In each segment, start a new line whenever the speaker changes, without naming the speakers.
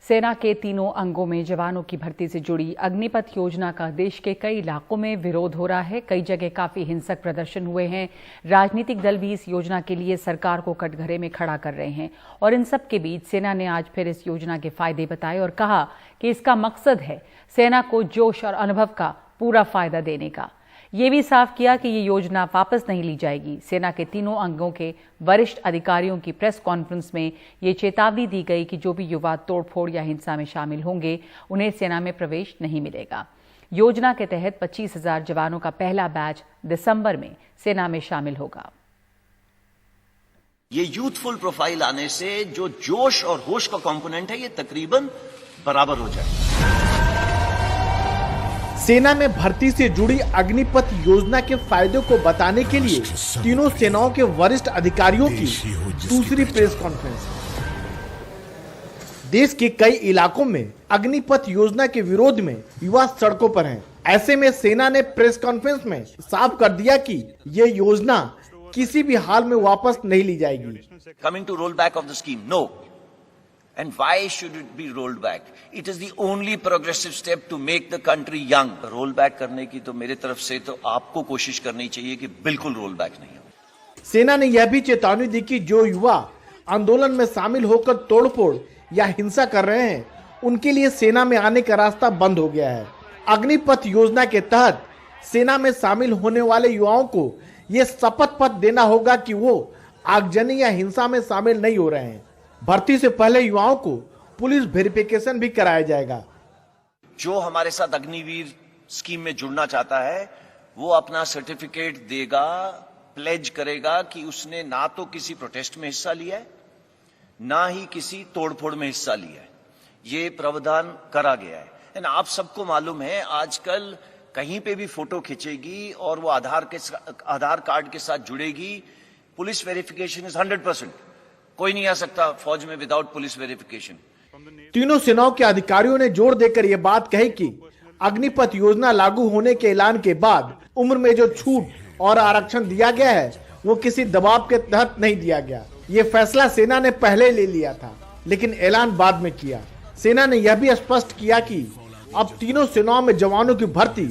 सेना के तीनों अंगों में जवानों की भर्ती से जुड़ी अग्निपथ योजना का देश के कई इलाकों में विरोध हो रहा है। कई जगह काफी हिंसक प्रदर्शन हुए हैं। राजनीतिक दल भी इस योजना के लिए सरकार को कटघरे में खड़ा कर रहे हैं और इन सब के बीच सेना ने आज फिर इस योजना के फायदे बताए और कहा कि इसका मकसद है सेना को जोश और अनुभव का पूरा फायदा देने का। ये भी साफ किया कि ये योजना वापस नहीं ली जाएगी। सेना के तीनों अंगों के वरिष्ठ अधिकारियों की प्रेस कॉन्फ्रेंस में ये चेतावनी दी गई कि जो भी युवा तोड़फोड़ या हिंसा में शामिल होंगे उन्हें सेना में प्रवेश नहीं मिलेगा। योजना के तहत 25,000 जवानों का पहला बैच दिसंबर में सेना में शामिल होगा।
ये यूथफुल प्रोफाइल आने से जो जोश और होश का कंपोनेंट है ये तकरीबन बराबर हो जाए।
सेना में भर्ती से जुड़ी अग्निपथ योजना के फायदों को बताने के लिए तीनों सेनाओं के वरिष्ठ अधिकारियों की दूसरी प्रेस कॉन्फ्रेंस। देश के कई इलाकों में अग्निपथ योजना के विरोध में युवा सड़कों पर हैं। ऐसे में सेना ने प्रेस कॉन्फ्रेंस में साफ कर दिया कि ये योजना किसी भी हाल में वापस नहीं ली जाएगी।
Coming to roll back of the scheme, no. And why should it be rolled back? It is the only progressive step to make the country young. Roll back करने की तो मेरे तरफ से तो आपको कोशिश करनी चाहिए कि बिल्कुल रोल बैक नहीं हो।
सेना ने यह भी चेतावनी दी कि जो युवा आंदोलन में शामिल होकर तोड़फोड़ या हिंसा कर रहे हैं उनके लिए सेना में आने का रास्ता बंद हो गया है। अग्निपथ योजना के तहत सेना में शामिल होने वाले युवाओं को ये शपथ पत्र देना होगा कि वो आगजनी या हिंसा में शामिल नहीं हो रहे हैं। भर्ती से पहले युवाओं को पुलिस वेरिफिकेशन भी कराया जाएगा।
जो हमारे साथ अग्निवीर स्कीम में जुड़ना चाहता है वो अपना सर्टिफिकेट देगा, प्लेज करेगा कि उसने ना तो किसी प्रोटेस्ट में हिस्सा लिया है ना ही किसी तोड़फोड़ में हिस्सा लिया है। ये प्रावधान करा गया है। एंड आप सबको मालूम है आजकल कहीं पे भी फोटो खींचेगी और वो आधार कार्ड के साथ जुड़ेगी। Police verification is 100%। कोई नहीं आ सकता फौज में विदाउट पुलिस वेरिफिकेशन।
तीनों सेनाओं के अधिकारियों ने जोर देकर यह बात कही कि अग्निपथ योजना लागू होने के ऐलान के बाद उम्र में जो छूट और आरक्षण दिया गया है वो किसी दबाव के तहत नहीं दिया गया। ये फैसला सेना ने पहले ले लिया था लेकिन ऐलान बाद में किया। सेना ने यह भी स्पष्ट किया कि अब तीनों सेनाओं में जवानों की भर्ती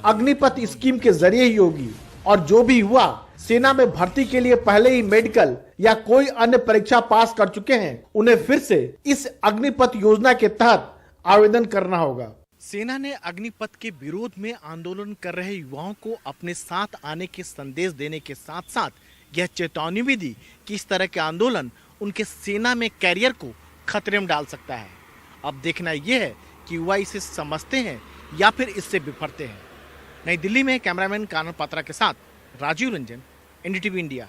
अग्निपथ स्कीम के जरिए ही होगी और जो भी हुआ सेना में भर्ती के लिए पहले ही मेडिकल या कोई अन्य परीक्षा पास कर चुके हैं उन्हें फिर से इस अग्निपथ योजना के तहत आवेदन करना होगा।
सेना ने अग्निपथ के विरोध में आंदोलन कर रहे युवाओं को अपने साथ आने के संदेश देने के साथ साथ यह चेतावनी भी दी कि इस तरह के आंदोलन उनके सेना में कैरियर को खतरे में डाल सकता है। अब देखना यह है कि युवा इसे समझते हैं या फिर इससे बिफरते हैं। नई दिल्ली में कैमरामैन कानन पात्रा के साथ राजीव रंजन, NDTV इंडिया।